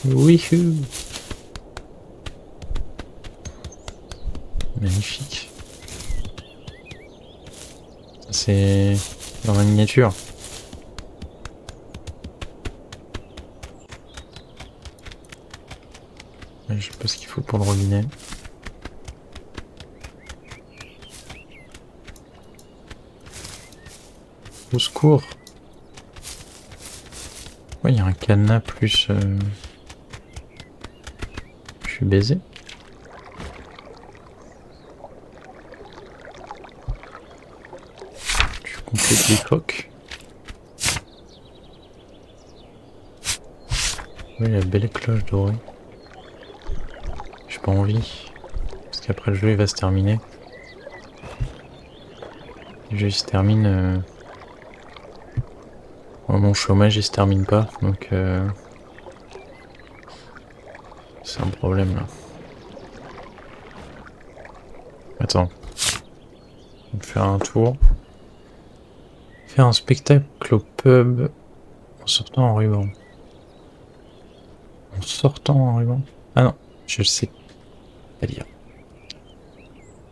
Wihou. Magnifique. C'est dans la miniature. Je sais pas ce qu'il faut pour le robinet. Au secours. Ouais, il y a un cadenas plus... Je suis baisé. Je complète les coques. Oui, la belle cloche dorée. J'ai pas envie. Parce qu'après le jeu il va se terminer. Le jeu il se termine... Mon chômage il se termine pas, donc c'est un problème là. Attends. On va faire un tour. Faire un spectacle au pub en sortant en ruban. En sortant en ruban? Ah non, je sais pas dire.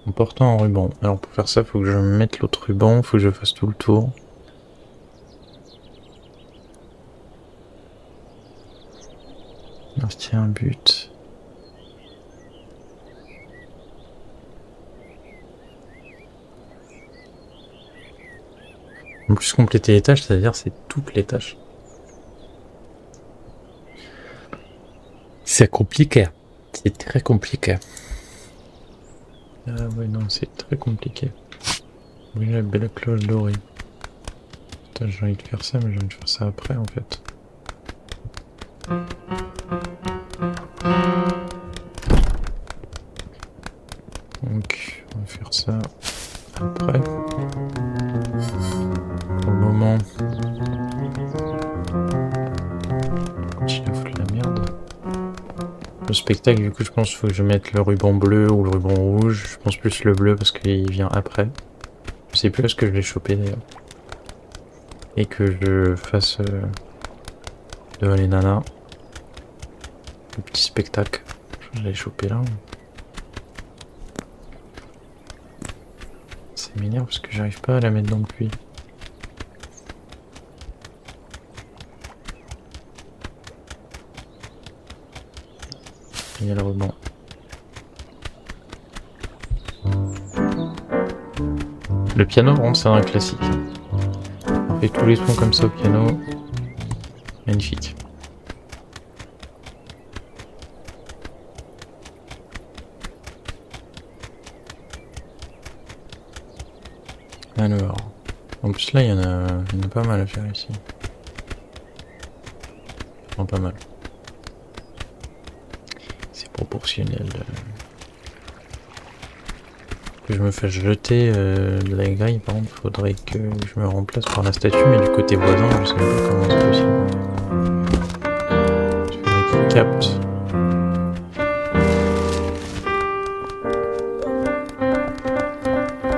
En portant en ruban. Alors pour faire ça, faut que je mette l'autre ruban, faut que je fasse tout le tour. Marquer un but. En plus, compléter les tâches, c'est-à-dire c'est toutes les tâches. C'est compliqué. C'est très compliqué. Ah ouais, non, c'est très compliqué. Oui, la belle cloche dorée. Putain, j'ai envie de faire ça, mais j'ai envie de faire ça après, en fait. Donc, on va faire ça après. Pour le moment... Continue à foutre la merde. Le spectacle, du coup, je pense qu'il faut que je mette le ruban bleu ou le ruban rouge. Je pense plus le bleu parce qu'il vient après. Je sais plus où est-ce que je l'ai chopé, d'ailleurs. Et que je fasse devant les nanas. Le petit spectacle. Je l'ai chopé là. C'est m'énerve parce que j'arrive pas à la mettre dans le puits. Il y a le ruban. Le piano, vraiment, c'est un classique. On fait tous les sons comme ça au piano. Magnifique. Alors, en plus là, il y en a pas mal à faire ici. Non, pas mal. C'est proportionnel. Que je me fasse jeter de la grille, par contre, faudrait que je me remplace par la statue, mais du côté voisin, je sais même pas comment c'est possible. Il faudrait qu'il capte.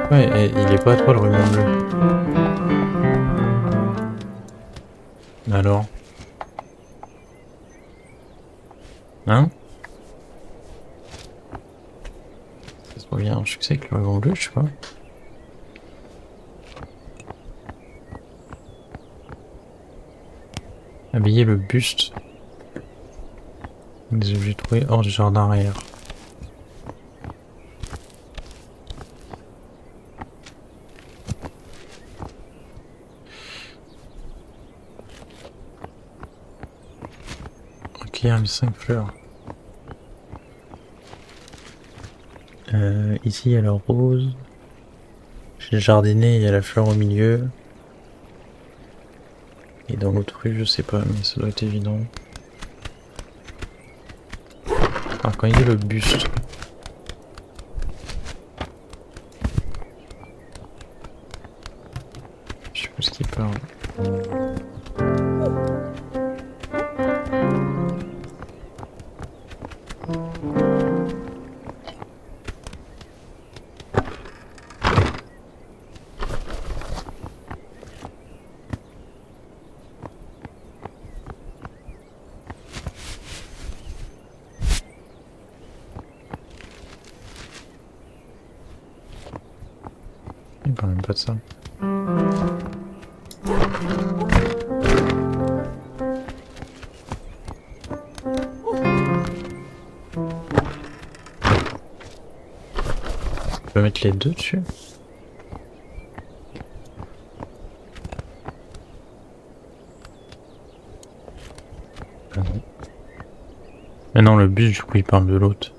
Ouais, il est pas à toi le ruban bleu. Alors? Hein? Ça se voit bien un succès avec le ruban bleu, je sais pas. Habiller le buste. Des objets trouvés hors du jardin arrière. Recueillir les 5 fleurs. Ici il y a la rose. Chez le jardinier il y a la fleur au milieu. Et dans l'autre rue je sais pas, mais ça doit être évident. Alors quand il dit le buste. Je sais pas ce qu'il parle. Il parle même pas de ça. Je peux mettre les deux dessus? Ah non. Mais non, le bus, du coup, il parle de l'autre.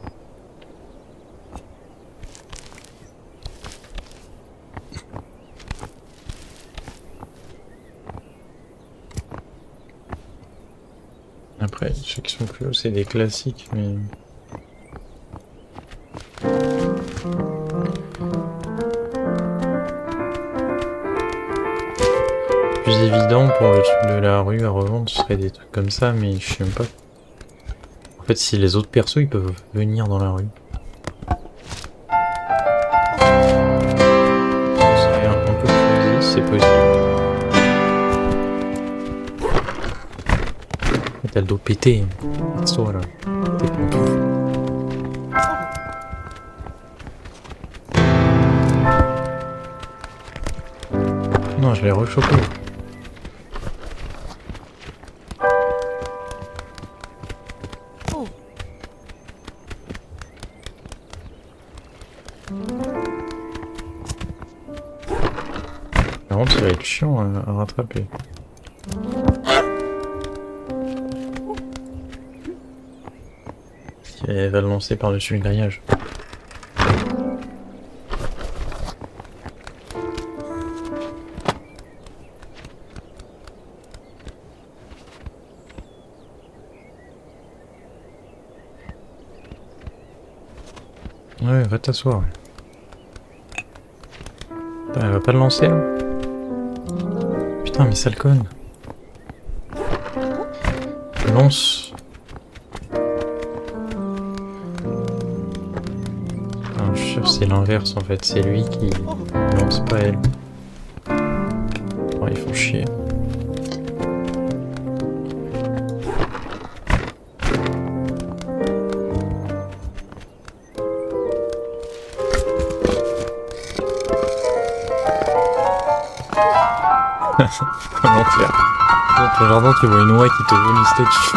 Après, ceux qui sont plus hauts, c'est des classiques, mais... Plus évident pour le truc de la rue à revendre, ce serait des trucs comme ça, mais je sais même pas. En fait, si les autres persos, ils peuvent venir dans la rue. Ce serait un peu plus easy, c'est possible. T'as le dos pété. Perso, là. T'es pantoufles. Non, je l'ai rechopé. Par contre, ça va être chiant à rattraper. Elle va le lancer par-dessus le grillage. Ouais, va t'asseoir. Putain, elle va pas le lancer là? Putain, mais sale conne. Lance. Enfin, je suis sûr que c'est l'inverse en fait, c'est lui qui lance pas elle. Oh, ils font chier. L'enfer. Dans ton jardin, tu vois une oie qui te vomit dessus.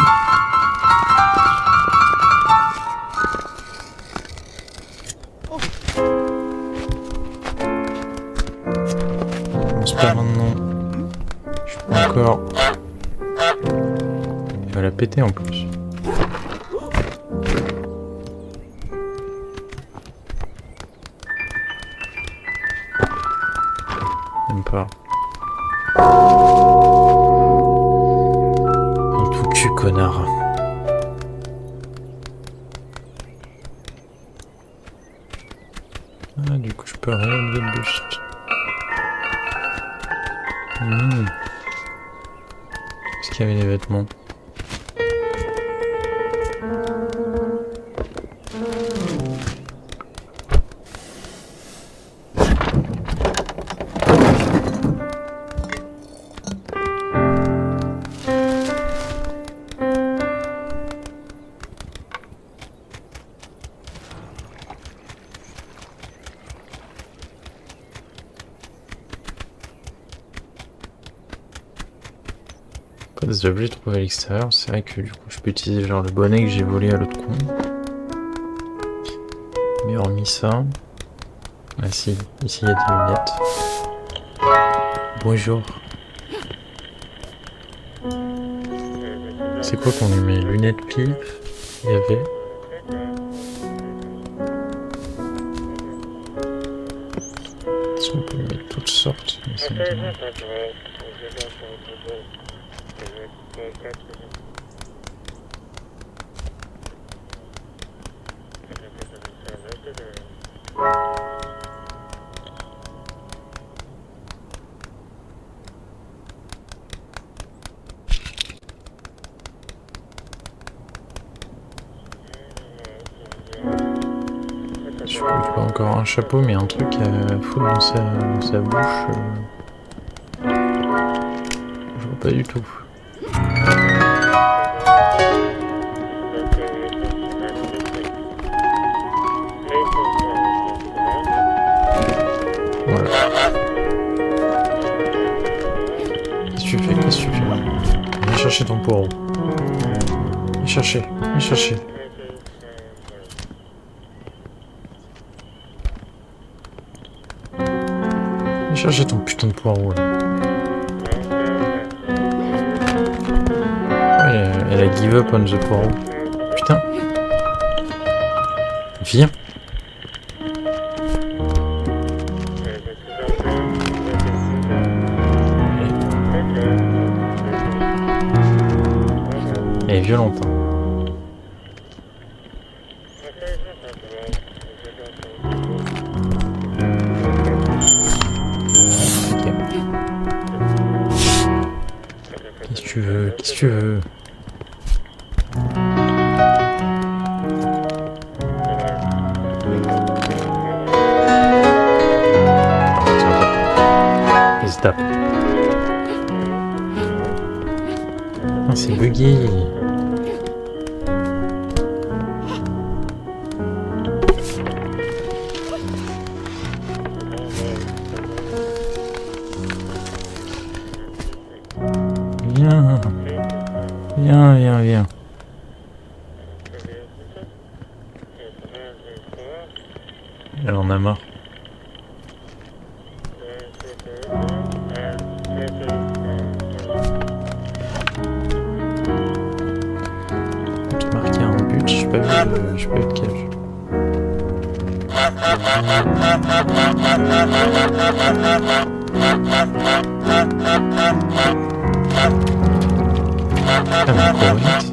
Lance pas maintenant. Je peux encore. Il va la péter en plus. Même pas. En tout cul, connard. Ah, du coup, je peux réaliser le buste. Est-ce qu'il y avait des vêtements? Pas des objets trouvés à l'extérieur, c'est vrai que du coup je peux utiliser genre le bonnet que j'ai volé à l'autre con. Mais hormis ça... Ah si, ici il y a des lunettes. Bonjour. C'est quoi qu'on lui met? Lunettes pipe? Il y avait... On peut lui mettre toutes sortes, mais ça me dit... Je peux pas encore un chapeau, mais un truc à foutre dans sa bouche. Je vois pas du tout. Voilà. chercher ton poireau. Viens chercher, viens chercher. Viens chercher ton putain de poireau là. Ouais, elle a give up on the poireau. Putain. Viens. Elle est violente. Hein. Ok. Qu'est-ce que tu veux? Qu'est-ce que tu veux? Tape. Ah, c'est bugué. Viens. Viens, viens, viens. Elle en a marre. Je peux être cage. Ah, mais cours vite.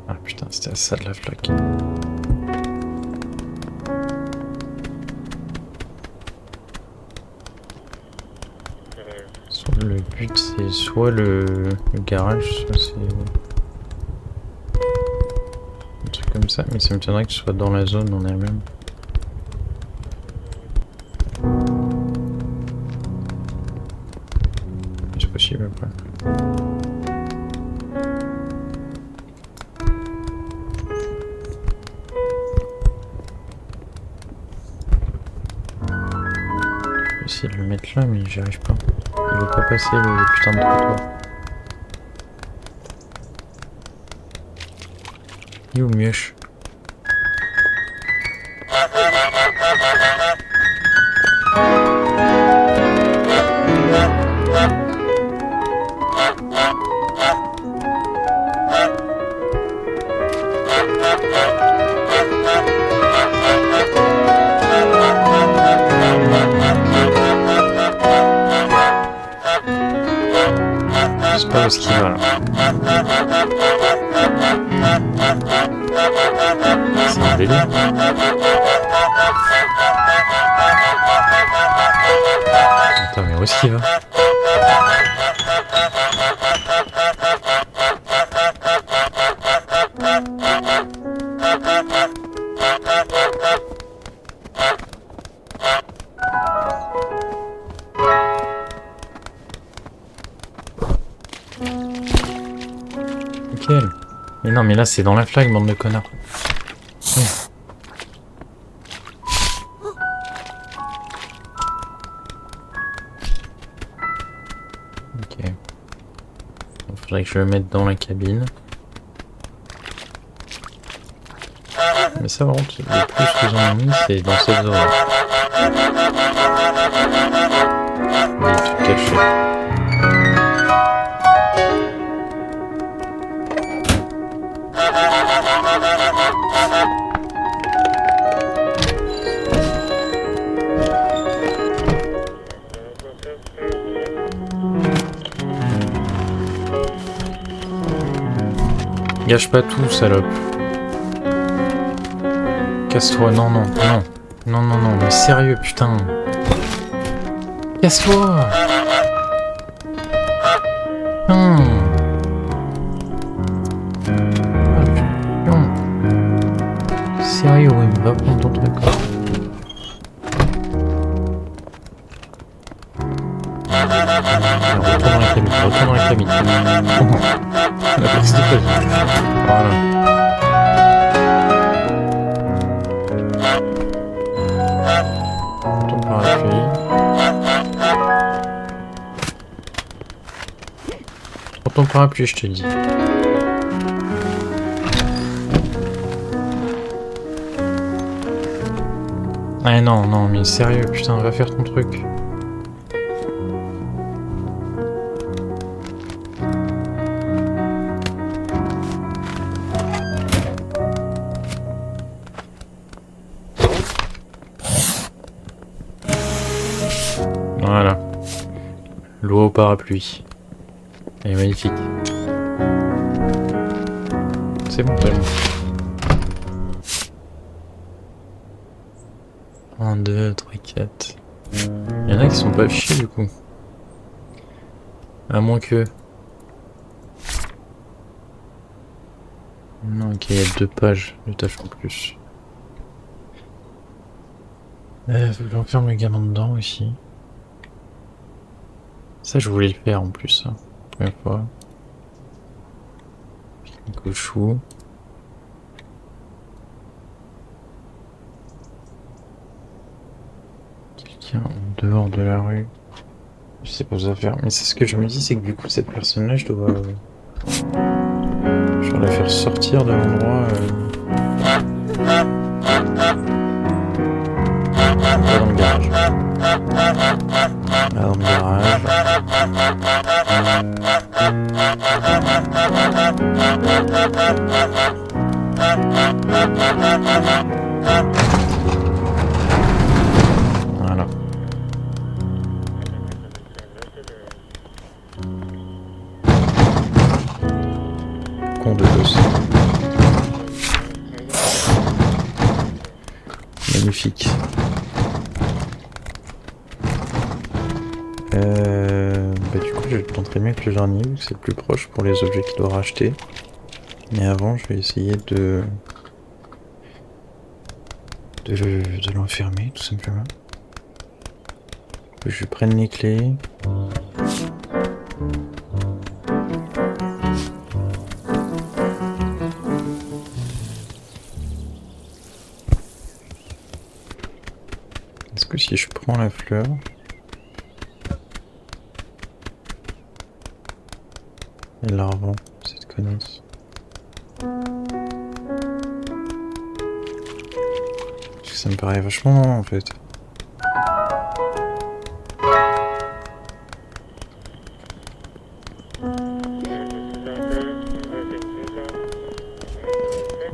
Ah putain, c'était ça de la flaque. Le but c'est soit le garage, soit c'est un truc comme ça, mais ça m'étonnerait que ce soit dans la zone en elle-même. C'est possible quoi. Je vais essayer de le mettre là, mais j'y arrive pas. Il veut pas passer le putain de trottoir. You mioche. Je sais pas où est-ce qu'il va là. C'est un délire. Attends, mais où est-ce qu'il va? Nickel. Mais non, mais là c'est dans la flag, bande de connards. Ok. Il faudrait que je le mette dans la cabine. Mais ça, par contre, le plus que j'en ai mis, c'est dans cette zone. Des trucs cachés. Gâche pas tout, salope. Casse-toi, non, non, non. Non, non, non, mais sérieux, putain. Casse-toi. Putain. Ah, putain. Sérieux, oui, mais va prendre ton truc. Retourne retourne dans la cabine. La prise de page. Voilà. Ton parapluie. Prends ton parapluie, je te dis. Ah non, non, mais sérieux, putain, va faire ton truc. Voilà. L'eau au parapluie. Elle est magnifique. C'est bon, c'est bon. 1, 2, 3, 4. Il y en a qui sont pas fichés du coup. À moins que... Non, ok, il y a 2 pages de tâches en plus. Faut que j'enferme le gamin dedans aussi. Ça, je voulais le faire en plus, hein. Première fois. Pique-nique au chou. Quelqu'un en dehors de la rue. Je sais pas quoi faire. Mais c'est ce que je me dis, c'est que du coup, cette personne-là, je dois la faire sortir de l'endroit. Pas dans le garage. Là, dans le garage. Voilà. Con de gosse. Magnifique. Bah du coup je vais tenter mieux que le jardinier, vu que c'est le plus proche pour les objets qu'il doit racheter. Mais avant je vais essayer de l'enfermer tout simplement. Que je prenne les clés. Est-ce que si je prends la fleur... Elle la revend, cette connasse. Parce que ça me paraît vachement long en fait.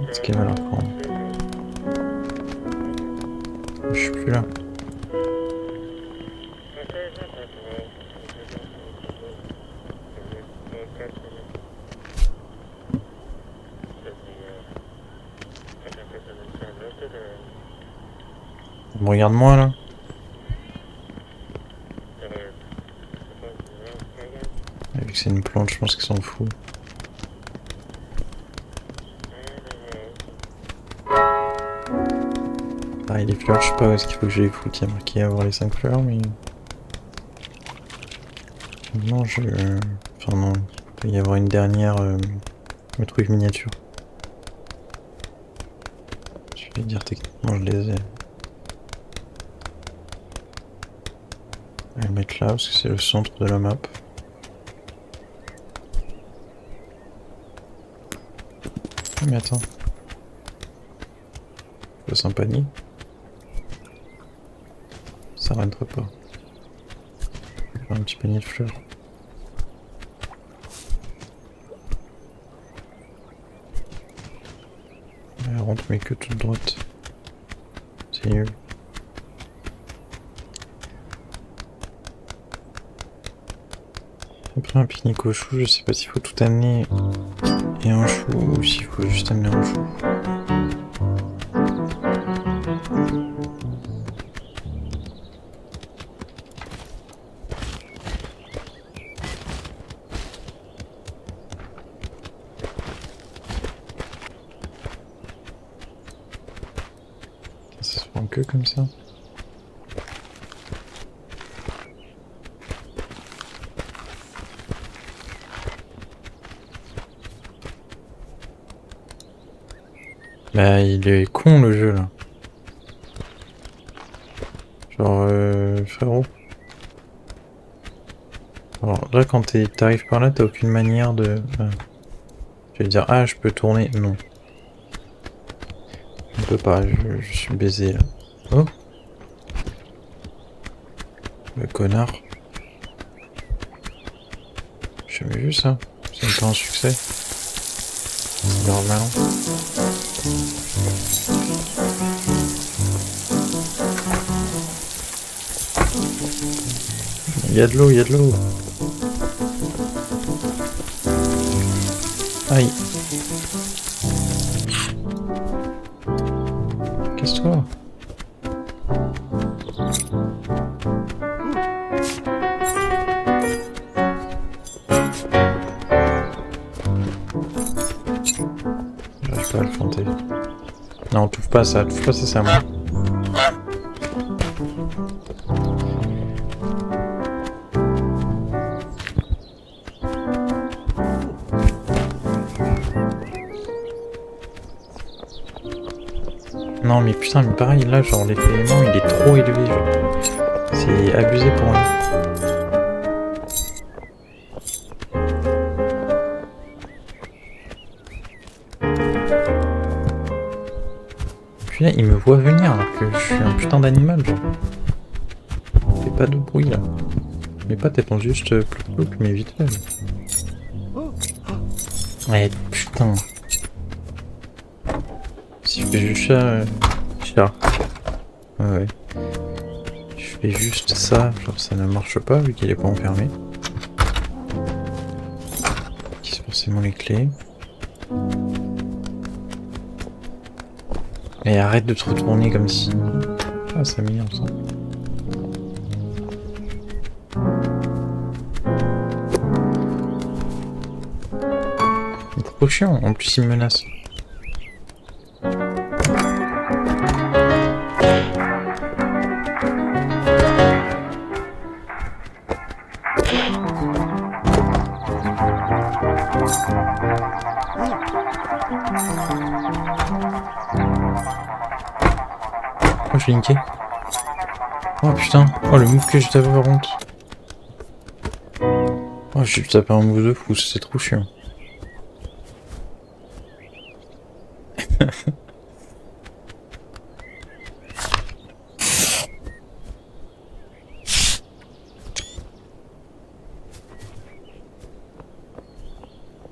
Est-ce qu'elle va la reprendre? Je suis plus là. Regarde-moi là. Vu que c'est une plante, je pense qu'ils s'en fout. Ah, et les fleurs, je sais pas où est-ce qu'il faut que je les foute. Il y a marqué avoir les 5 fleurs, mais... Non, Enfin non, il peut y avoir une dernière... le truc miniature. Je vais dire techniquement, je les ai. Je vais le mettre là, parce que c'est le centre de la map. Ah mais attends. C'est un panier. Ça rentre pas. Je vais faire un petit panier de fleurs. Elle rentre mais que toute droite. C'est nul. Après un pique-nique au chou, je sais pas s'il faut tout amener et un chou ou s'il faut juste amener un chou. Ça se prend que comme ça. Bah, il est con le jeu là. Genre, frérot. Alors là, quand t'arrives par là, t'as aucune manière de. Tu vas dire, ah, je peux tourner. Non. Je peux pas, je suis baisé là. Oh! Le connard. J'ai jamais vu ça. C'est même pas un succès. C'est normal. Il y a de l'eau, il y a de l'eau. Aïe. Casse-toi. J'arrive pas à le planter. Non, touche pas à ça, c'est à moi. Non mais putain, mais pareil là, genre l'élément il est trop élevé, genre. C'est abusé pour moi. Puis là, il me voit venir alors que je suis un putain d'animal, genre. Fais pas de bruit là. Mes pattes elles font juste plouc mais vite fait. Ouais, putain. Si je fais juste ça. Chat. Ouais. Je fais juste ça, genre ça ne marche pas vu qu'il est pas enfermé. Qui sont forcément les clés. Et arrête de te retourner comme si. Ah, c'est mignon ça. Il est trop chiant, en plus il me menace. Oh, je l'ai niqué. Oh putain, oh le move que j'ai tapé par contre. Oh, j'ai tapé un move de fou, c'est trop chiant.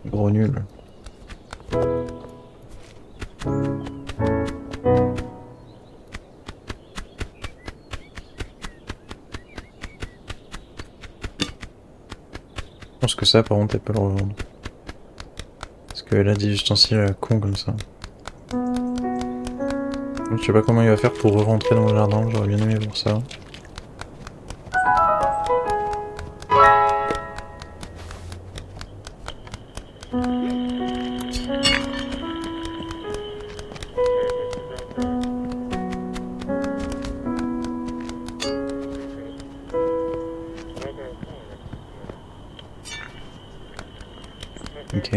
Gros nul. Je pense que ça, par contre, elle peut le revendre. Parce qu'elle a des ustensiles cons comme ça. Je sais pas comment il va faire pour re-rentrer dans le jardin, j'aurais bien aimé voir ça. Ok.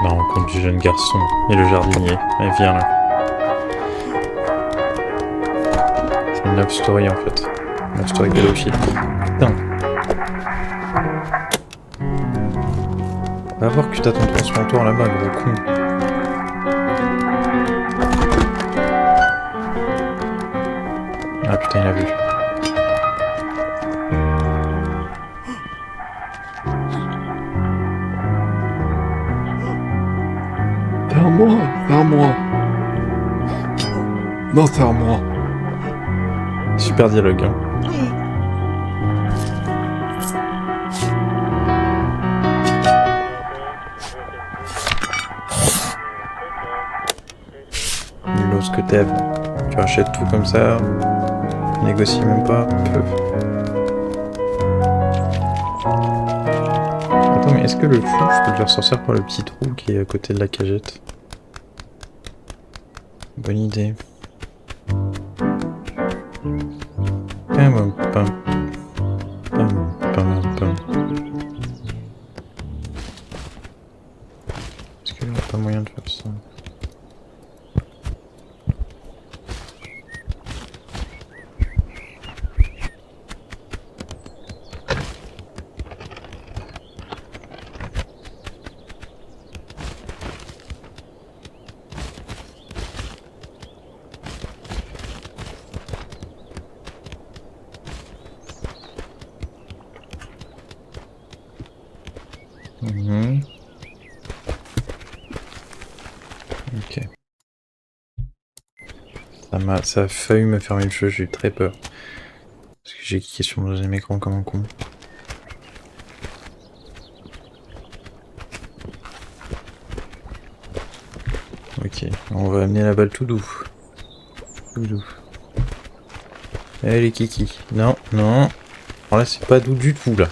La rencontre du jeune garçon et le jardinier. Allez, viens là. C'est une love story en fait. Une love story pédophile. Putain. Va voir que t'as ton transplanteur là-bas, gros con. Ah putain, il a vu. Vers moi. Non, vers moi. Super dialogue, hein. Lol. ce que t'aimes. Tu rachètes tout comme ça, négocie même pas. Peu. Attends, mais est-ce que le fou, je peux le faire sortir par le petit trou qui est à côté de la cagette? Bonne idée. Pam, pam, pam, pam, pam. Est-ce qu'il n'y a pas moyen de faire ça? Ok. Ça a failli me fermer le jeu, j'ai eu très peur. Parce que j'ai cliqué sur mon deuxième écran comme un con. Ok, on va amener la balle tout doux. Tout doux. Allez Kiki. Non, non. Alors là c'est pas doux du tout là.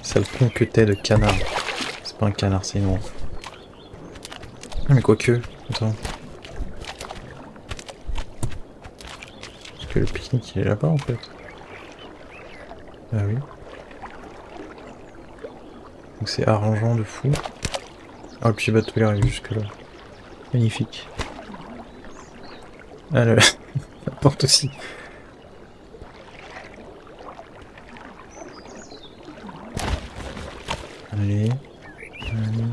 Sale con que t'es de canard. C'est pas un canard, c'est une ours. Ah mais quoique. Attends. Parce que le pique-nique il est là-bas en fait. Ah oui. Donc c'est arrangeant de fou. Oh le petit bateau il arrive jusque là. Magnifique. Ah la porte aussi. Allez. Allez.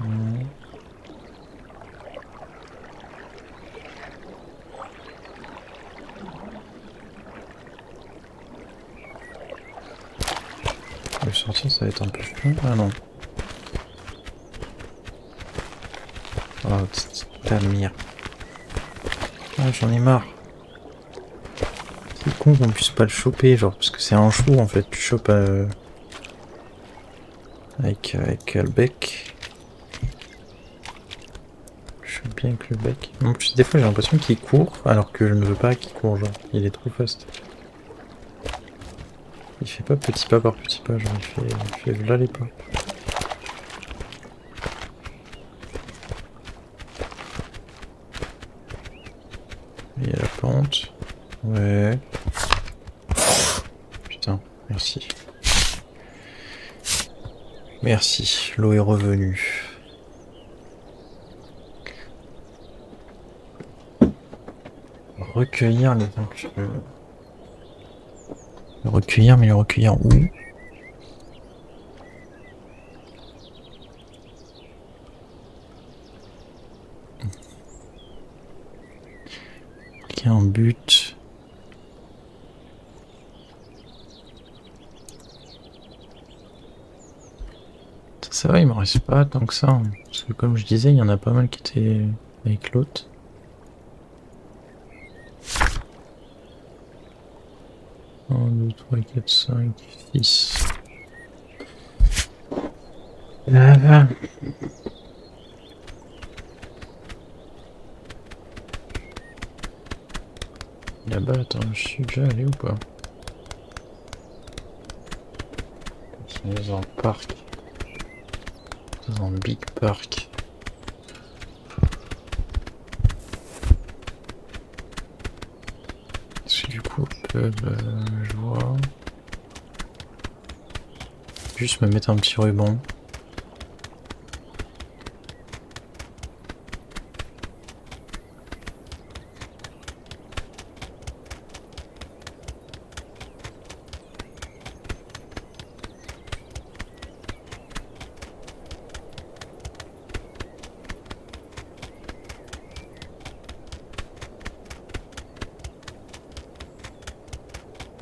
Ouais. Le sortir ça va être un peu plus. Ah non. Oh ta mire. Ah j'en ai marre. C'est con qu'on puisse pas le choper, genre parce que c'est un chou en fait, tu chopes avec le bec. Je chope bien avec le bec. En plus des fois j'ai l'impression qu'il court alors que je ne veux pas qu'il court, genre il est trop fast. Il fait pas petit pas par petit pas, genre il fait là les pas. Il y a la pente. Ouais. Putain, merci. Merci, l'eau est revenue. Recueillir les inclus. Le recueillir, mais le recueillir où? Il y a un but. Ça va, il me reste pas tant que ça. Hein. Parce que comme je disais, il y en a pas mal qui étaient avec l'autre. Un, 2, 3, 4, 5, 6. Là-bas. Là-bas, attends, je suis déjà allé ou pas? On est dans un parc. Dans un big park. C'est du coup, je vois. Juste me mettre un petit ruban.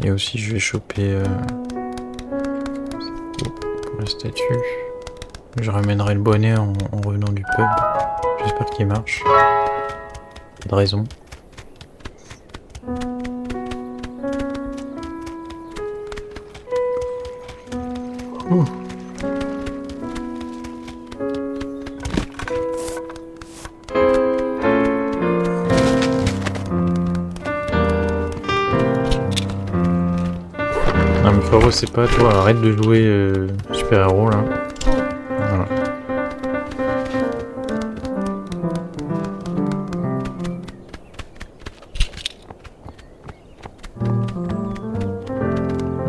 Et aussi je vais choper pour la statue. Je ramènerai le bonnet en revenant du pub. J'espère qu'il marche. Pas de raison. c'est pas toi, arrête de jouer super-héros là. Voilà.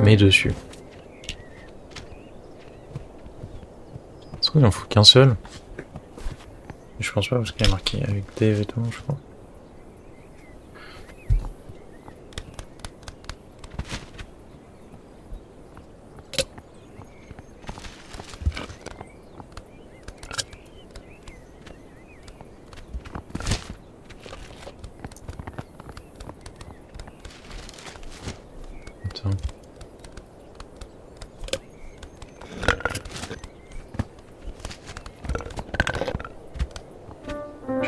Mets dessus. Est-ce qu'il en faut qu'un seul? Je pense pas parce qu'il y a marqué avec Dave et tout, je crois. Attends.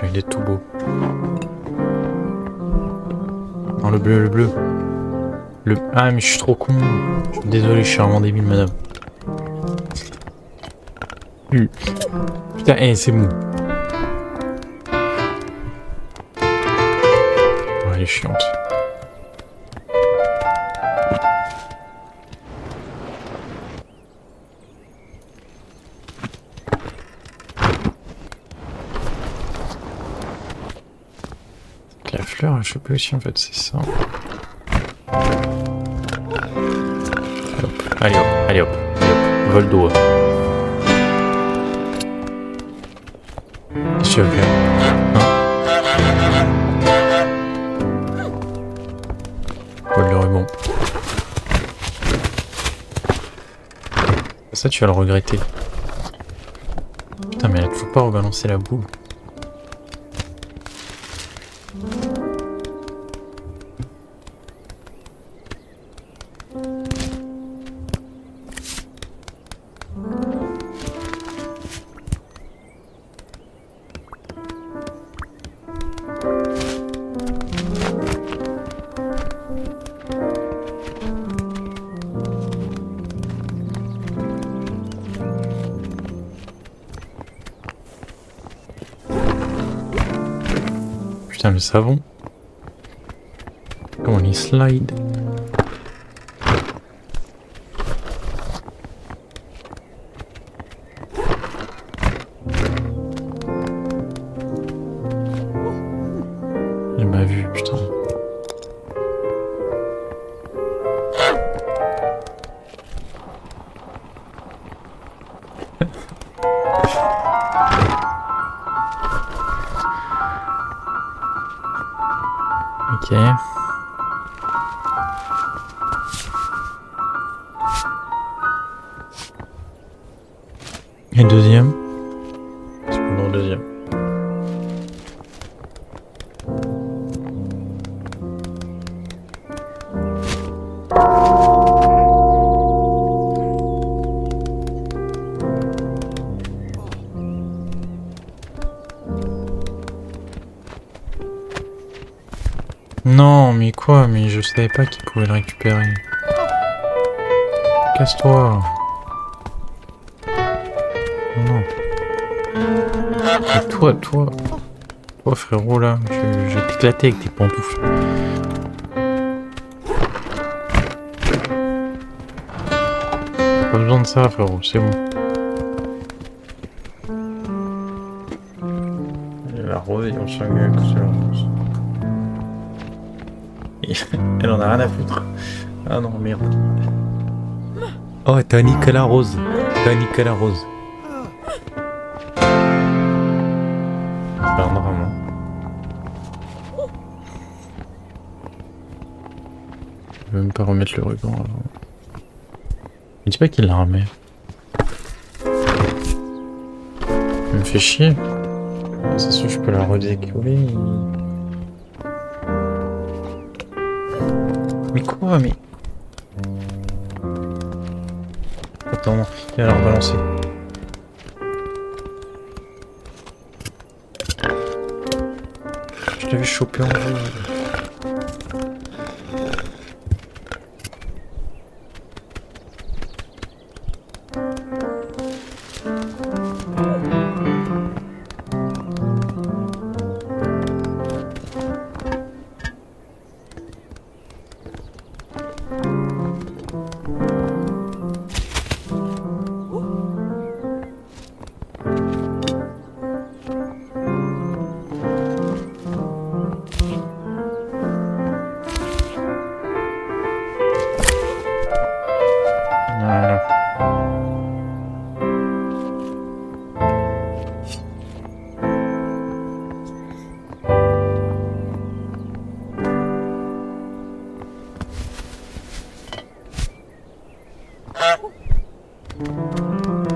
Il est tout beau. Non, le bleu, le bleu. Ah, mais je suis trop con. Je suis désolé, je suis vraiment débile, madame. Putain, c'est mou. Ouais, elle est chiante. La fleur, je sais pas si en fait c'est ça. Hop. Allez hop, allez hop, vol d'eau. Qu'est-ce que tu vas faire? Vol de ruban. Ça tu vas le regretter. Putain mais là, faut pas rebalancer la boule. Putain, le savon. Comment il slide. Il m'a vu, putain. Ok. Et le deuxième? C'est pas le deuxième. Non, mais quoi? Mais je savais pas qu'il pouvait le récupérer. Casse-toi. Non. Et toi, frérot, là, je vais t'éclater avec tes pantoufles. Pas besoin de ça, frérot, c'est bon. La rose, on s'engueule, c'est la rose. Elle en a rien à foutre. Ah non, merde. Oh, t'as niqué la rose. T'as niqué la rose. Pardon, vraiment. Je vais même pas remettre le ruban avant. Il dit pas qu'il la remet. Il me fait chier. Ça se trouve, je peux la redécorer. Mais quoi, mais... Attends, il va la rebalancer. Je l'avais chopé en jeu.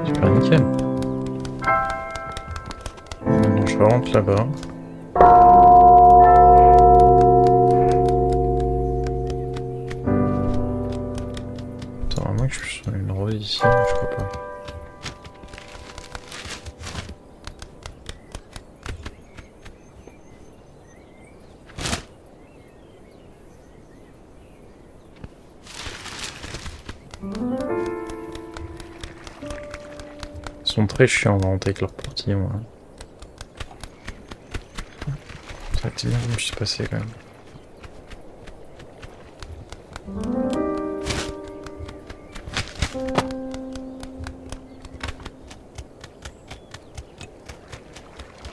Super nickel. Maintenant je rentre là-bas. Attends, à moins que je sois une rose ici, mais je crois pas. Ils sont très chiants à monter avec leur portillon. Hein. Ça a été bien que je suis passé quand même.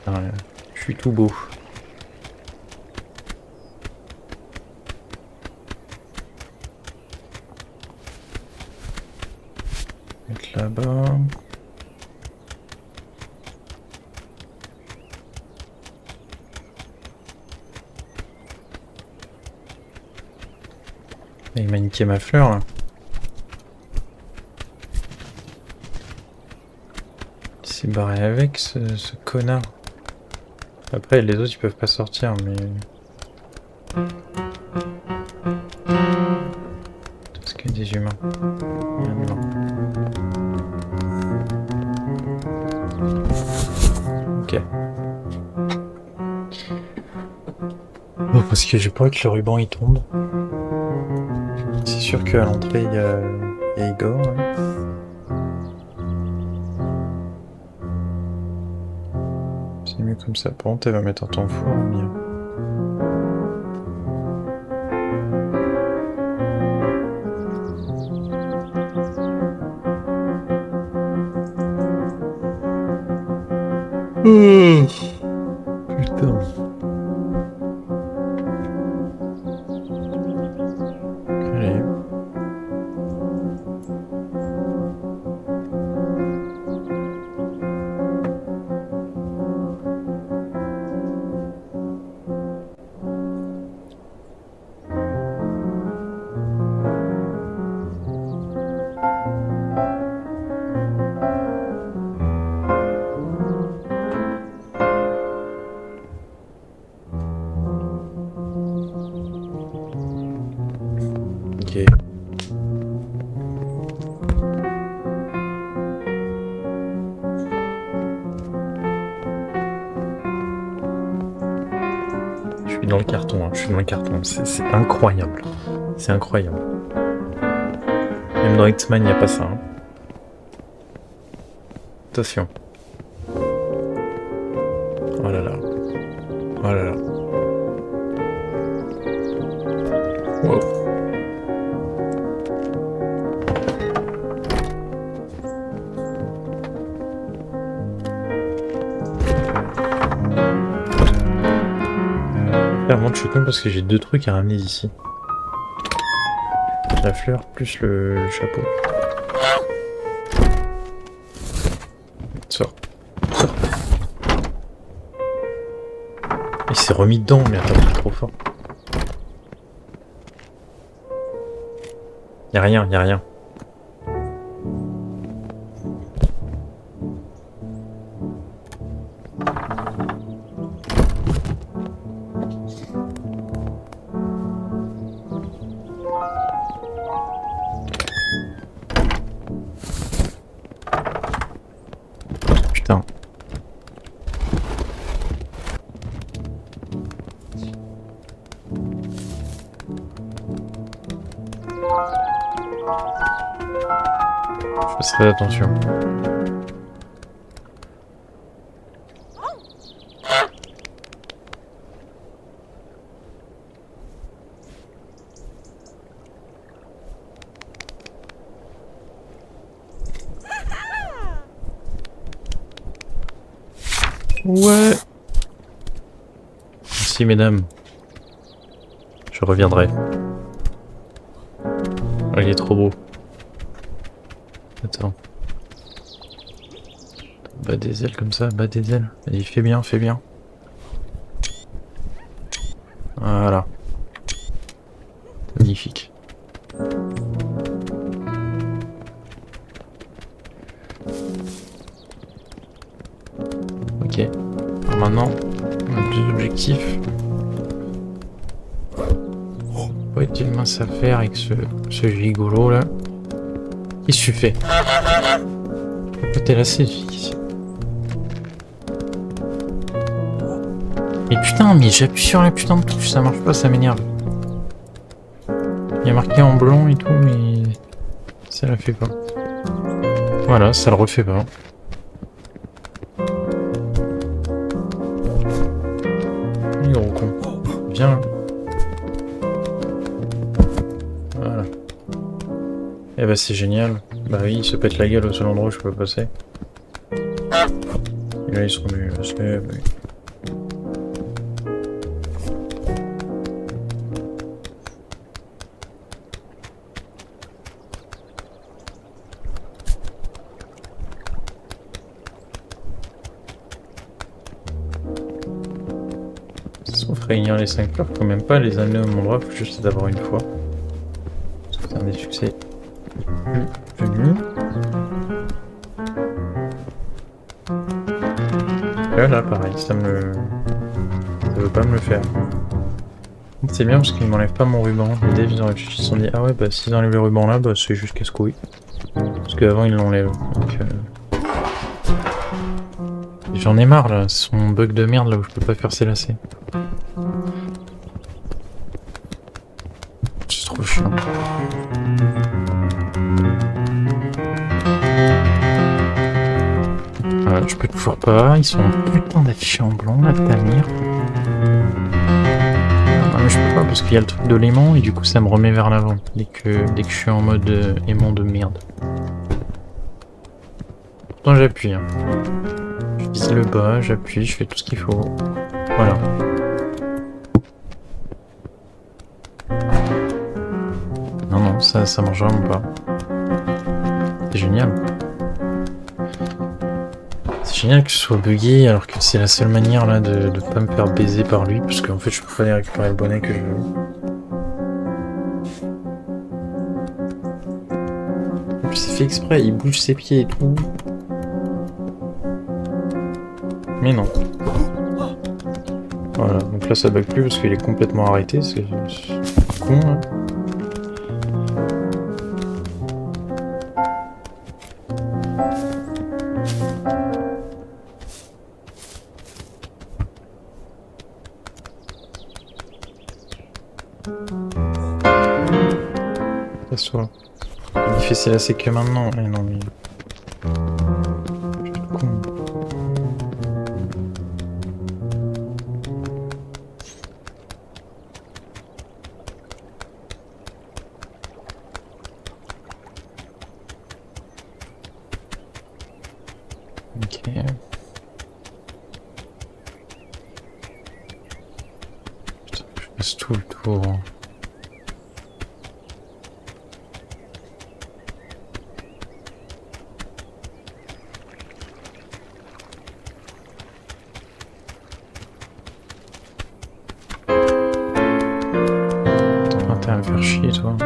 Ah, je suis tout beau. Mettre là-bas. Il m'a niqué ma fleur là. Il s'est barré avec ce connard. Après les autres ils peuvent pas sortir mais... Parce qu'il y a des humains. Il y a un humain. Ok. Bon, parce que j'ai pas que le ruban il tombe. C'est sûr qu'à l'entrée il y a Igor. Ouais. C'est mieux comme ça. Par contre elle va mettre un temps fou en mieux. Putain. Allez. Ok. Je suis dans le carton, hein. Je suis dans le carton. C'est incroyable. C'est incroyable. Même dans X-Men, il n'y a pas ça. Hein. Attention. Oh là là. Oh là là. Wow. Clairement, je suis con parce que j'ai deux trucs à ramener d'ici. La fleur plus le chapeau. Sors. Sors. Il s'est remis dedans, mais attends, il est trop fort. Y'a rien, y'a rien. Putain. Je ferai attention. Ouais. Merci mesdames. Je reviendrai. Oh, il est trop beau. Attends. Bas des ailes comme ça, bas des ailes. Vas-y, fais bien, fais bien. Voilà. Magnifique. Ok. Alors maintenant, on a deux objectifs. Pas été une mince affaire avec ce gigolo là. Qu'est-ce que tu fais? Pourquoi t'es lassé, fille? Mais putain, mais j'appuie sur la putain de touche, ça marche pas, ça m'énerve. Il y a marqué en blanc et tout, mais ça la fait pas. Voilà, ça le refait pas. Les gros con. Viens là. Voilà. Eh bah c'est génial. Bah oui, il se pète la gueule au seul endroit où je peux passer. Et là ils sont venus se lever. Sauf réunir les 5 fleurs, faut même pas les amener au même endroit, faut juste les avoir une fois. Parce que c'est un des succès venu. Là pareil, ça veut pas me le faire. C'est bien parce qu'ils m'enlèvent pas mon ruban. Les devs ils se sont dit ah ouais bah s'ils enlèvent le ruban là bah c'est juste casse-couille. Parce qu'avant ils l'enlèvent. Donc j'en ai marre là, c'est son bug de merde là où je peux pas faire ses lacets. C'est trop chiant. Voilà, je peux toujours pas, ils sont putain d'affichés en blanc là, ta mère. Ah mais je peux pas parce qu'il y a le truc de l'aimant et du coup ça me remet vers l'avant dès que je suis en mode aimant de merde. Pourtant j'appuie. Hein. Je vise le bas, j'appuie, je fais tout ce qu'il faut. Voilà. Non, ça marche vraiment pas. C'est génial. C'est génial que ce soit bugué alors que c'est la seule manière là de pas me faire baiser par lui parce qu'en fait je peux pas aller récupérer le bonnet que je veux. En plus c'est fait exprès, il bouge ses pieds et tout. Mais non. Voilà, donc là ça bug plus parce qu'il est complètement arrêté, c'est con hein. Soit. Il fait ses lacets que maintenant. Eh non mais. Je suis con. Ok. Putain, je passe tout le tour. T'as à me faire chier toi.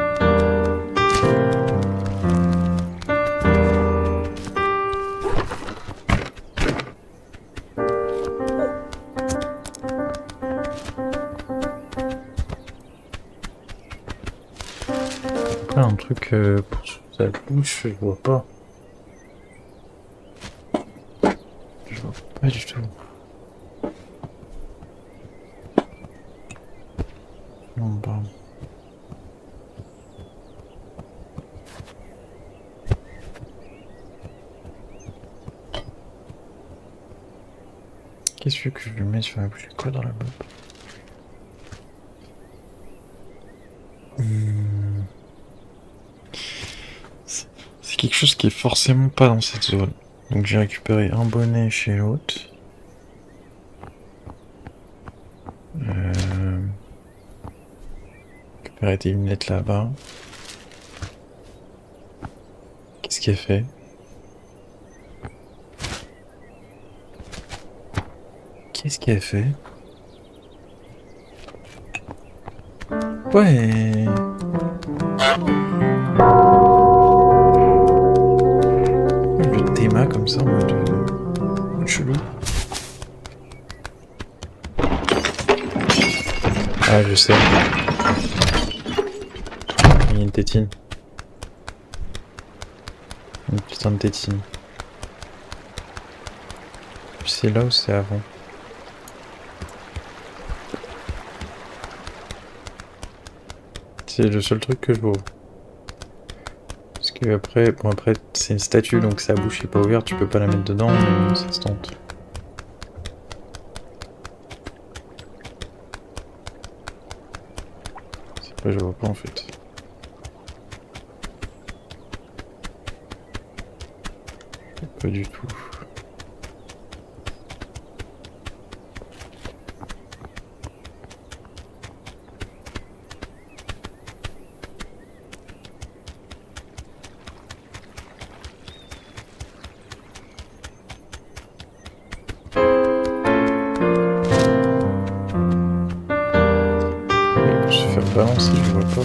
Là un truc pour sa bouche, je vois pas. Je vois pas du tout. Non, bah. Qu'est-ce que je lui mets sur la bouche? Quoi dans la botte? C'est quelque chose qui est forcément pas dans cette zone. Donc j'ai récupéré un bonnet chez l'autre. Récupérer tes lunettes là-bas. Qu'est-ce qu'elle fait? Qu'est-ce qu'elle fait? Ouais. Le théma comme ça en mode chelou. Ah, je sais. Il y a une tétine. Une putain de tétine. C'est là ou c'est avant? C'est le seul truc que je vois. Parce que après, bon après c'est une statue donc sa bouche est pas ouverte, tu peux pas la mettre dedans, mais ça se tente. C'est pas, je vois pas en fait. Pas du tout. Se faire balancer, je vois pas.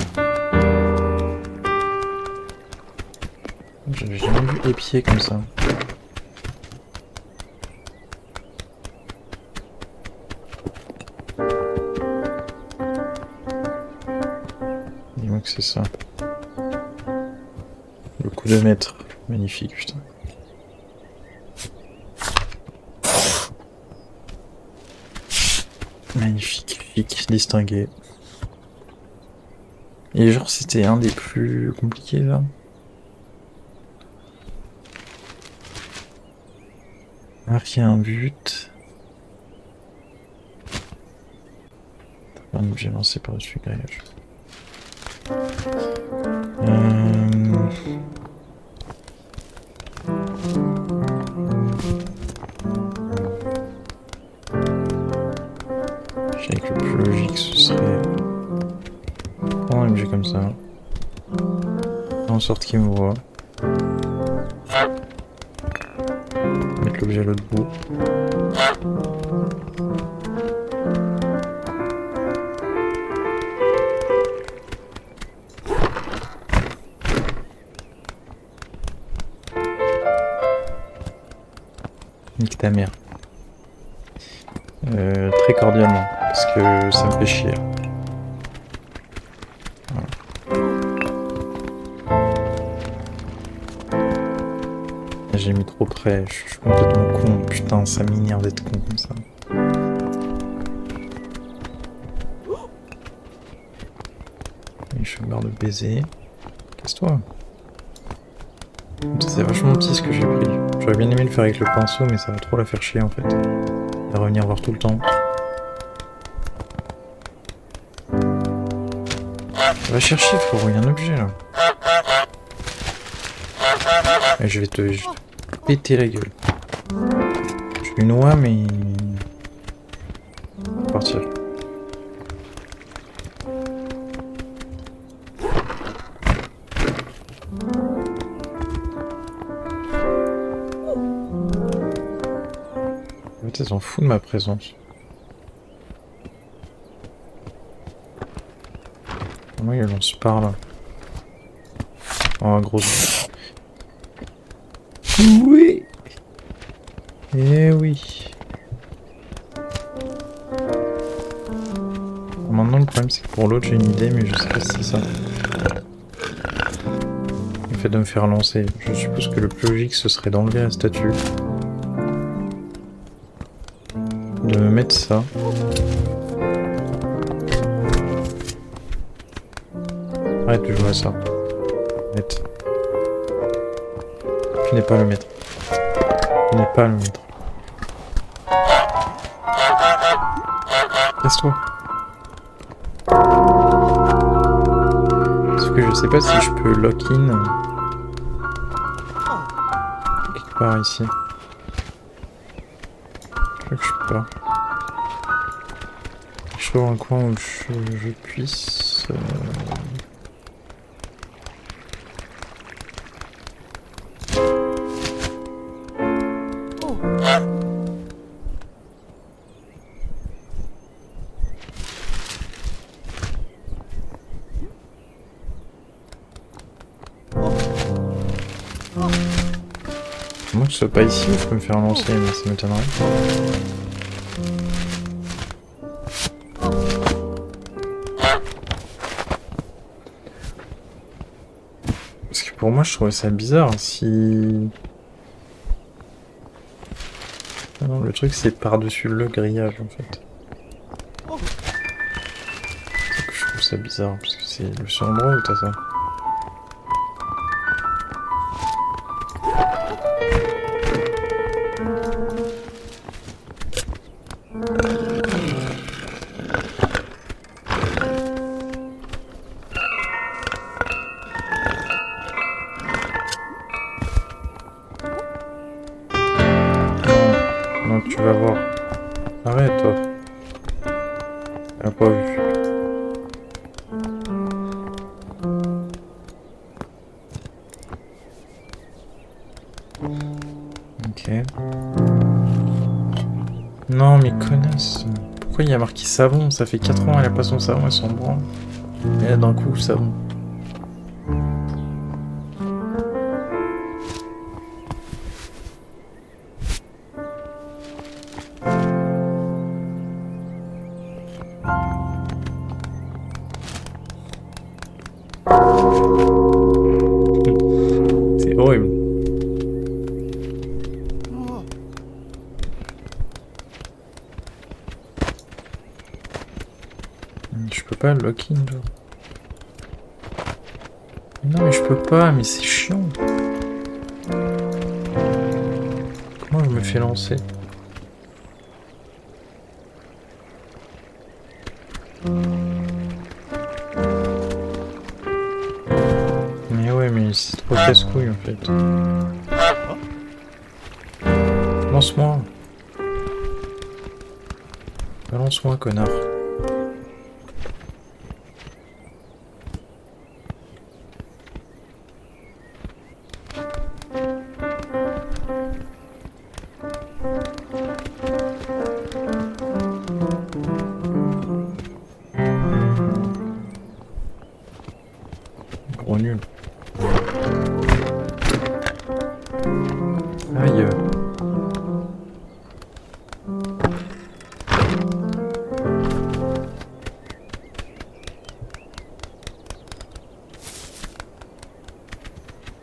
J'avais jamais vu les pieds comme ça. Dis-moi que c'est ça. Le coup de maître. Magnifique, putain. Magnifique, chic, distingué. Et genre c'était un des plus compliqués là. Marquer un but. Un objet lancé par-dessus le grillage. Je dirais que le plus logique ce serait prendre un objet comme ça, faire en sorte qu'il me voit, mettre l'objet à l'autre bout. Nique ta mère. Très cordialement, parce que ça me fait chier. Voilà. J'ai mis trop près, je suis complètement con. Putain, ça m'énerve d'être con comme ça. Et je suis en barre de baiser. Casse-toi. C'est vachement petit ce que j'ai pris. J'aurais bien aimé le faire avec le pinceau, mais ça va trop la faire chier en fait. Et revenir voir tout le temps. Va chercher, frérot, il y a un objet là. Et je vais te péter la gueule. Je lui noie, mais. On va partir. En fait, elles s'en foutent de ma présence. Moi, il lance par là. Oh, gros. Oui. Eh oui. Maintenant, le problème, c'est que pour l'autre, j'ai une idée, mais je sais pas si c'est ça. Le fait de me faire lancer. Je suppose que le plus logique, ce serait d'enlever la statue. De me mettre ça. Arrête de jouer à ça. Arrête. Tu n'es pas le maître. Tu n'es pas le maître. Casse-toi. Parce que je sais pas si je peux lock-in quelque part ici. Je crois que je peux pas. Je trouve un coin où je puisse... Moi que ce soit pas ici, je peux me faire lancer, mais ça m'étonnerait. pour moi, je trouvais ça bizarre. Si... Ah non, le truc, c'est par-dessus le grillage, en fait. C'est que je trouve ça bizarre, parce que c'est le seul endroit où t'as ça. Non, tu vas voir. Arrête, toi. T'as pas vu. Ok. Non, mais connasse. Pourquoi il y a marqué savon? Ça fait 4 ans, elle a pas son savon, elle s'en branle. Et là, d'un coup, savon. C'est horrible. Je peux pas le lock-in, genre. Non, mais je peux pas, mais c'est chiant. Comment je me fais lancer? Mais ouais, mais c'est trop casse-couille en fait. Lance-moi. Balance-moi, connard. Gros nul. Aïe.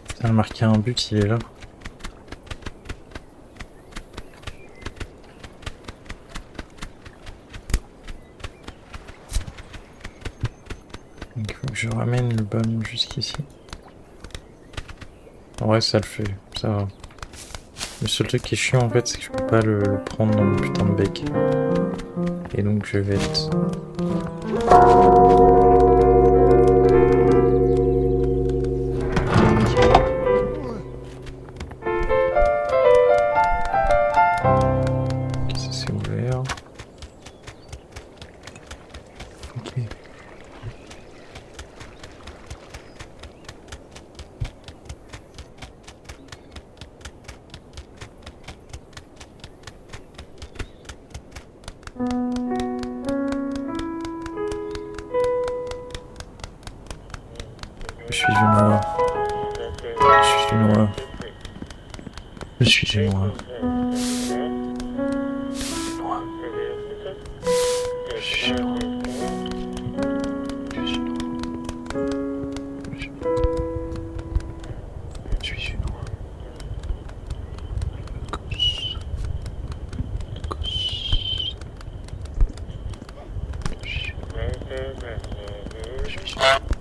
Putain, marqué un but, il est là. Donc, il faut que je ramène le ballon jusqu'ici. En vrai, ça le fait, ça va. Le seul truc qui est chiant en fait, c'est que je peux pas le prendre dans mon putain de bec. Et donc je vais être... Ok, ça c'est ouvert. Ok. Je suis une noix. Je suis une noix. Je suis une noix. Je suis une noix. Je suis une noix. Je suis une noix.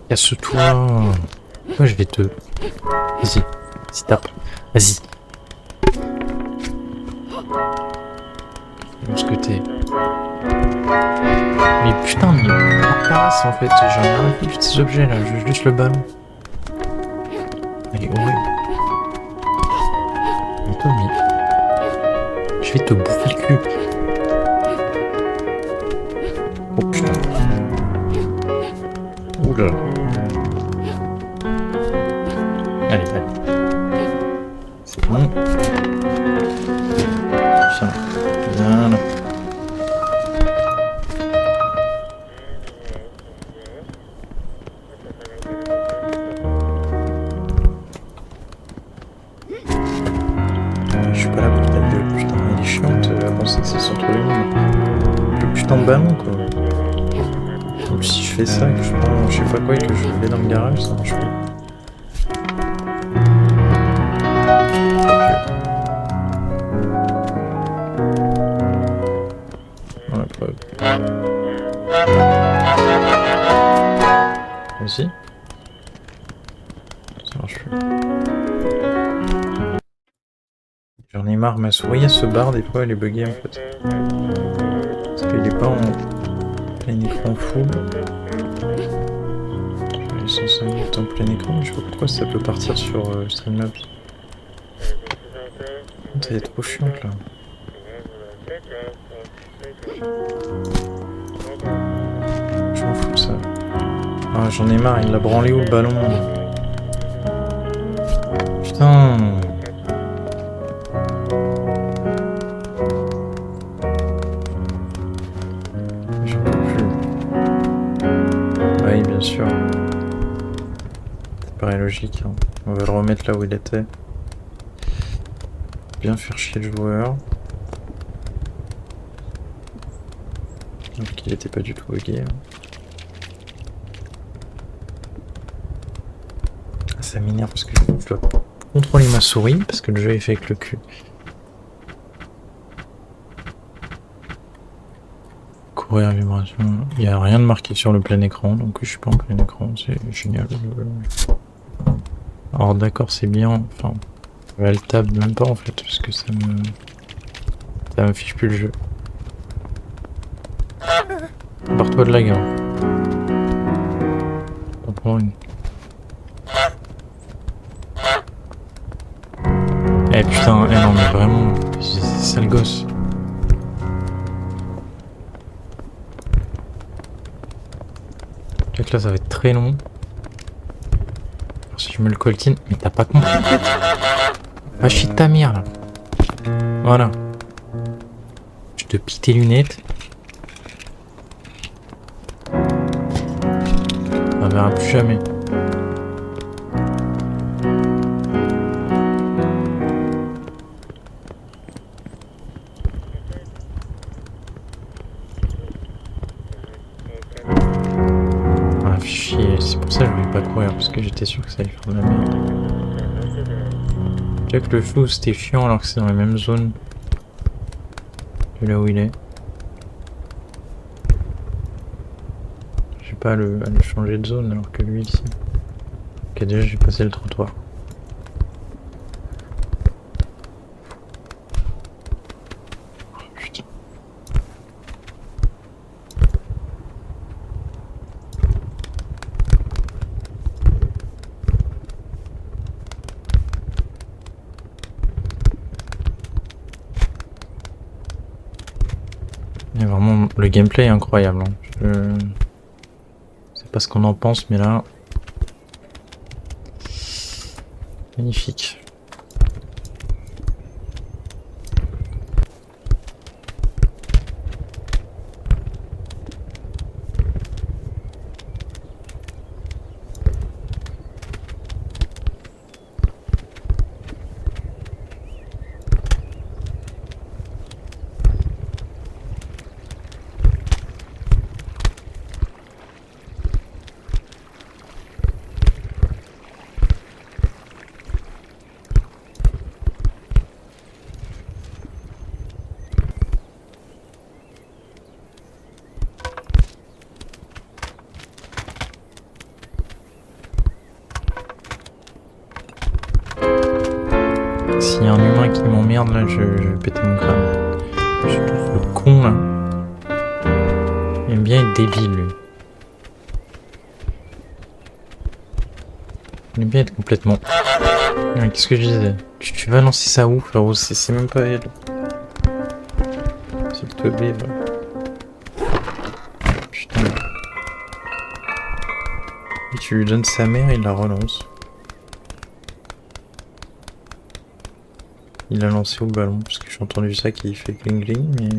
Casse-toi. Moi je vais te... Vas-y. Vas-y, tape. Vas-y. Où est-ce que t'es? Mais putain, mais passe en fait. J'en ai rien à foutre de ces objets là. Je veux juste le ballon. Elle est horrible. Mais toi, mais... Je vais te bouffer le cul. Oh putain. Oula. Allez, allez. C'est bon. Ça. Voilà. Je suis pas là pour ta gueule, putain, elle est chiante, elle pensait que c'est le centre du monde. Le putain de ballon, quoi. Donc si je fais ça, que je prends je sais pas quoi et que je le mets dans le garage, ça marche pas. preuve. Vas-y. Ça marche plus. J'en ai marre, ma souris elle se barre des fois, elle est buggée en fait. Parce qu'il est pas en plein écran full. Il est censé être en plein écran, mais je sais pas pourquoi ça peut partir sur Streamlabs. Elle est trop chiante là. Je m'en fous de ça. Ah, j'en ai marre, il a branlé où le ballon? Putain. J'en peux plus. Oui, bien sûr. Ça paraît logique. Hein. On va le remettre là où il était. Bien faire chier le joueur. Donc il était pas du tout bugué. Hein. Ça m'énerve parce que je dois contrôler ma souris parce que le jeu est fait avec le cul. Courir vibration. Il n'y a rien de marqué sur le plein écran, donc je suis pas en plein écran, c'est génial. Alors d'accord, c'est bien, enfin, elle tape même pas en fait, parce que ça me fiche plus le jeu. Barre-toi de la gueule. T'en prends une. Eh putain, eh non mais vraiment, c'est sale gosse. Là ça va être très long. Alors, si je me le coltine, mais t'as pas compris en fait. Va chier ta mère là. Voilà. Je te pique tes lunettes. On verra plus jamais. C'est pour ça que je voulais pas courir, parce que j'étais sûr que ça allait faire de la merde. Déjà que le flou c'était chiant alors que c'est dans la même zone que là où il est. J'ai pas à le changer de zone alors que lui ici. Ok, déjà j'ai passé le trottoir. Oh, putain. Et vraiment, le gameplay est incroyable. Hein. Je sais pas ce qu'on en pense, mais là, magnifique. S'il y a un humain qui m'emmerde là, je vais péter mon crâne. Je trouve le con là. Il aime bien être débile lui. Il aime bien être complètement... Qu'est-ce que je disais? Tu vas lancer ça où frérot? C'est même pas elle. C'est le teubé là. Putain. Et tu lui donnes sa mère, il la relance. Il a lancé au ballon, parce que j'ai entendu ça qui fait gling gling, mais...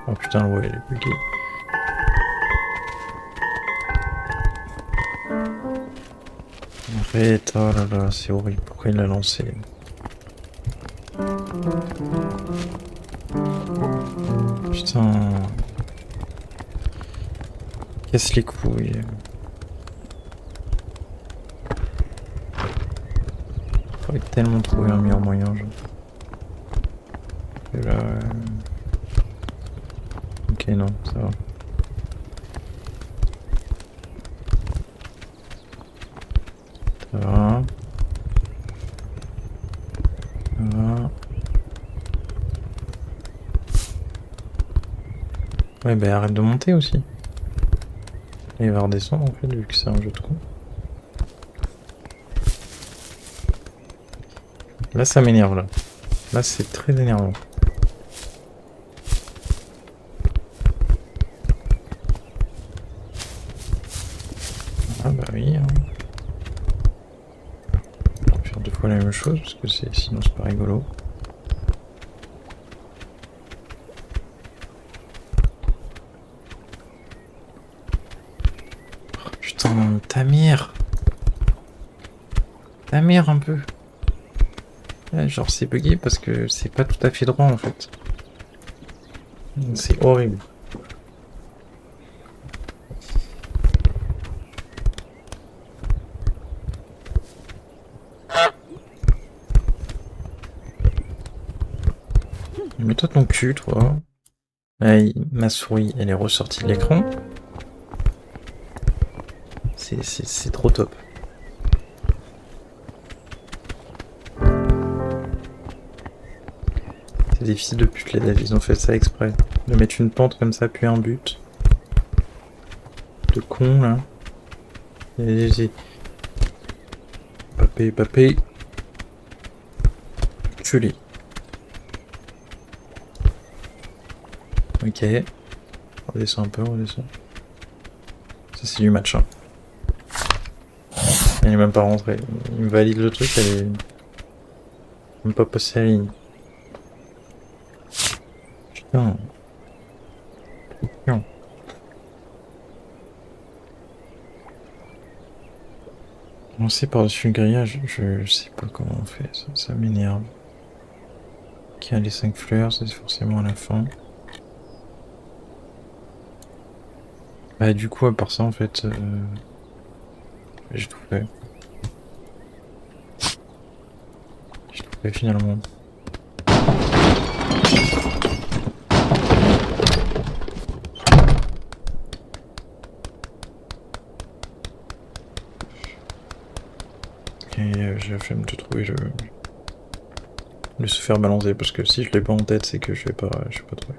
Oh putain, ouais, il est bugué. Arrête, oh là là, c'est horrible, pourquoi il l'a lancé? Putain... Casse les couilles. Faudrait tellement trouver un meilleur moyen, genre. Et là, ok, non, ça va. Ça va. Ça va. Ouais, bah arrête de monter aussi. Et il va redescendre en fait, vu que c'est un jeu de con. Là, ça m'énerve là. Là, c'est très énervant. Ah bah oui. Hein. On va faire deux fois la même chose parce que sinon c'est pas rigolo. Oh, putain, ta mère. Ta mère un peu. Ouais, genre c'est bugué parce que c'est pas tout à fait droit en fait. C'est horrible. Mets-toi ton cul, toi. Aïe, ma souris, elle est ressortie de l'écran. C'est trop top. C'est des fils de pute, les devs, ils ont fait ça exprès. De mettre une pente comme ça, puis un but. De con, là. Et Papé, papé. Culé. Ok. Redescends un peu, redescends. Ça, c'est du match, hein. Elle est même pas rentrée. Il me valide le truc, elle est même pas passée à la ligne. Putain. Putain. Lancer par-dessus le grillage, je sais pas comment on fait, ça m'énerve. Qui a les 5 fleurs, c'est forcément à la fin. Bah du coup, à part ça, en fait, j'ai tout fait. J'ai tout fait finalement. Et j'ai la flemme de trouver le se faire balancer, parce que si je l'ai pas en tête, c'est que je vais pas trouver.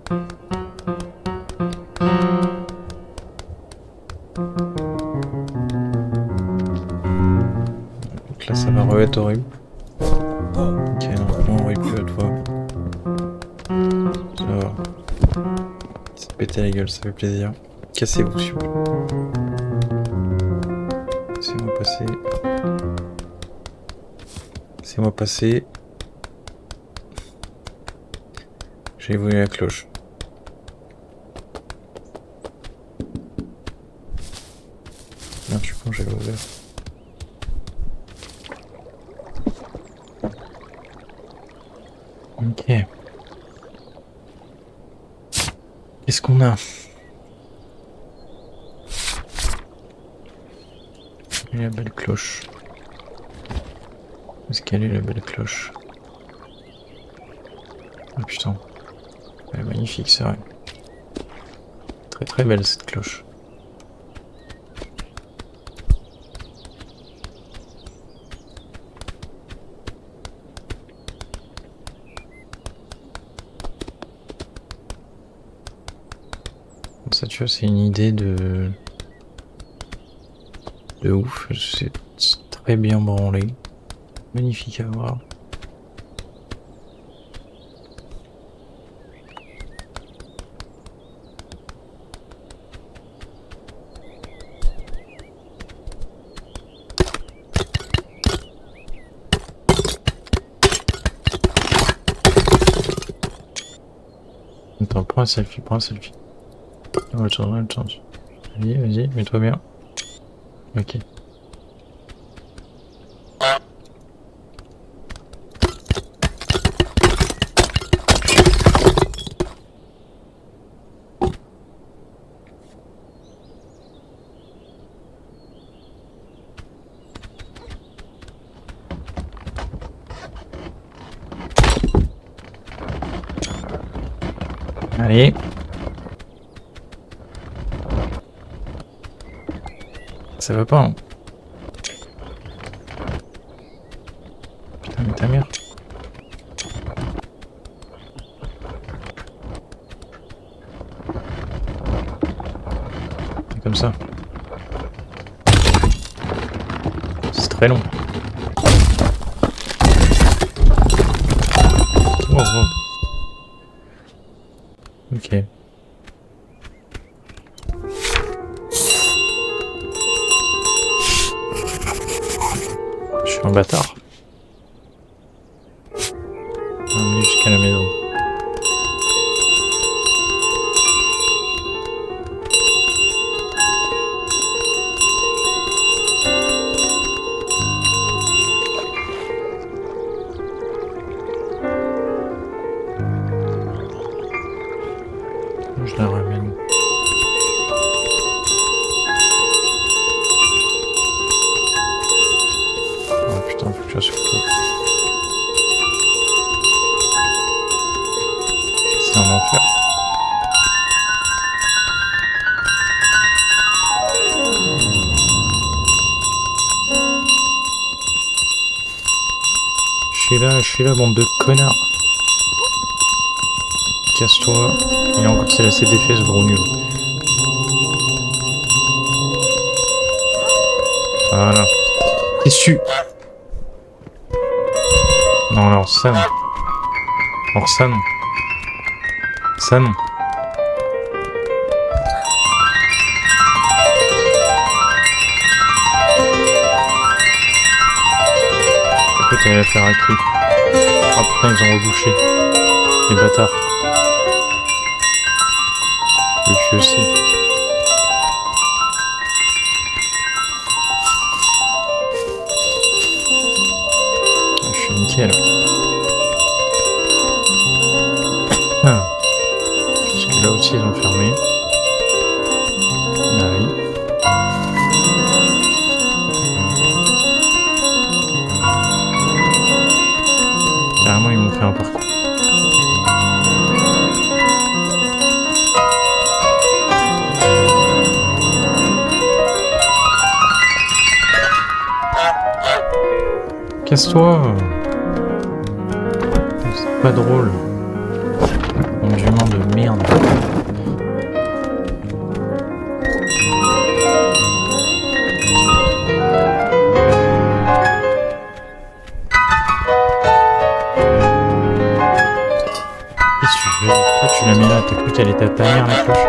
Donc là, ça va re-être horrible. Ok, non, on arrive plus à toi. Ça va. C'est péter la gueule, ça fait plaisir. Cassez-vous, s'il vous plaît. Laissez-moi passer. Laissez-moi passer. J'ai volé la cloche. Merde, je suis con, j'avais ouvert. Ok. Qu'est-ce qu'on a? Et la belle cloche. Où est-ce qu'elle est la belle cloche? Oh putain. Elle est magnifique, c'est vrai. Très très belle cette cloche. Ça, tu vois, c'est une idée de ouf. C'est très bien branlé. Magnifique à voir. Attends, prends un selfie, prends un selfie. On va le changer, on va le changer. Vas-y, vas-y, mets-toi bien. Ok. Allez. Ça va pas, hein. Putain, mais ta mère. C'est comme ça. C'est très long. Wow, wow. Ok. Je suis un bâtard. On est jusqu'à la maison. Je la ramène. Oh putain, faut que je fasse le coup. C'est un enfer. Je suis là, bande de connards. Casse-toi. Il a encore ses d'effet, ce gros nul. Voilà. Qu'est-ce que tu... Non, alors ça non. Alors ça non. Ça non. Écoute, elle va faire un cri. Oh putain, ils ont rebouché. Les bâtards. Le cul aussi. Je suis nickel. Ah. Parce que là aussi ils ont fermé. Ah oui. Carrément ils m'ont fait un parcours. Casse-toi. C'est pas drôle. Mon humain de merde. Qu'est-ce que tu fais? Pourquoi tu l'as mis là? T'as cru qu'elle était à ta mère la cloche?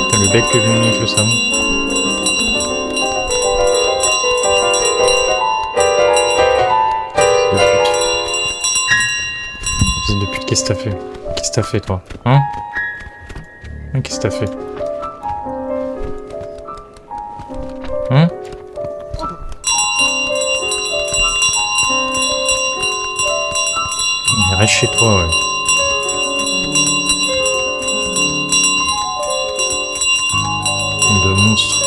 T'as le bec que je lui ai mis avec le savon. Qu'est-ce que t'as fait? Qu'est-ce que t'as fait, toi? Hein? Qu'est-ce que t'as fait? Hein? Reste chez toi, ouais. De monstre.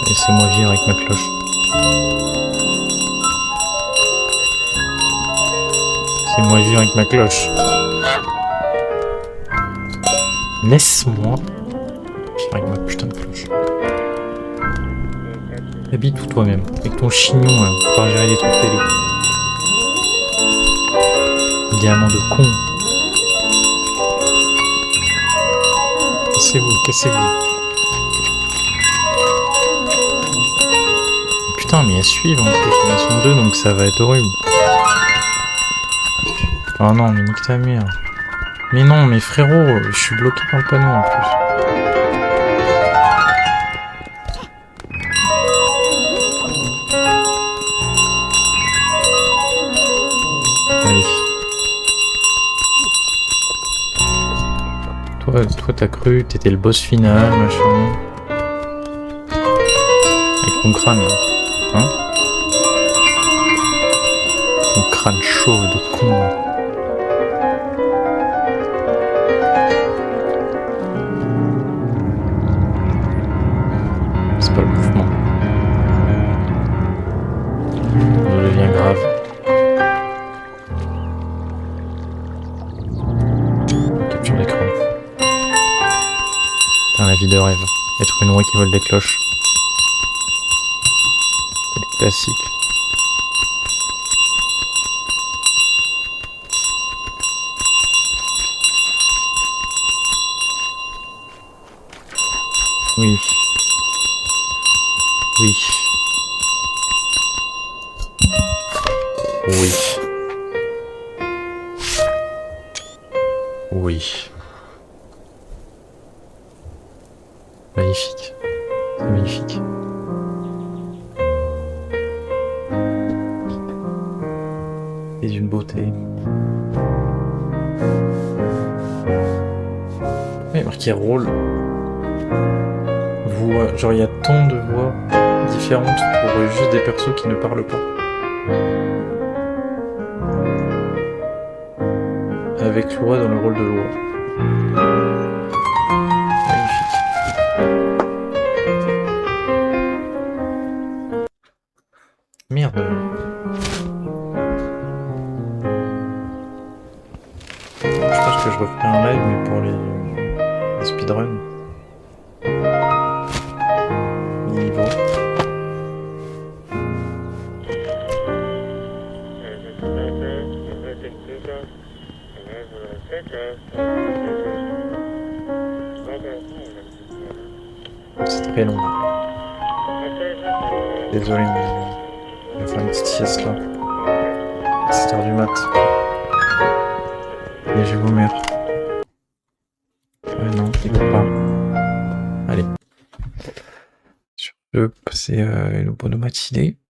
Laissez-moi vivre avec ma cloche. Laissez-moi vivre avec ma cloche. Laisse-moi vivre avec ma putain de cloche. Habite-toi toi-même, avec ton chignon là, pour gérer des trucs télé. Diamant de con. Cassez-vous, cassez-vous. Putain, mais elles suivent en plus, elles sont deux donc ça va être horrible. Oh non, mais nique ta mère. Mais non, mais frérot, je suis bloqué dans le panneau en plus. Allez. Toi t'as cru, t'étais le boss final, machin. Avec ton crâne, là. Hein? Ton crâne chauve de con, là. C'est pas le mouvement. Putain, la vie de rêve. Être une oie qui vole des cloches. Quel classique. Oui. Oui. Oui. Oui. Magnifique. C'est magnifique. C'est d'une beauté. Il y a marqué rôle. Voix. Genre, il y a tant de voix différentes pour juste des persos qui ne parlent pas. Avec Loi dans le rôle de Loi. Magnifique. Merde. Je pense que je referai un live, mais pour les speedruns. Niveau. C'est très long. Désolé, mais je vais faire une petite sieste là. 7h du mat. Et je vais vomir. Ouais, non, il veut pas. Allez. Sur ce, passez une bonne matinée.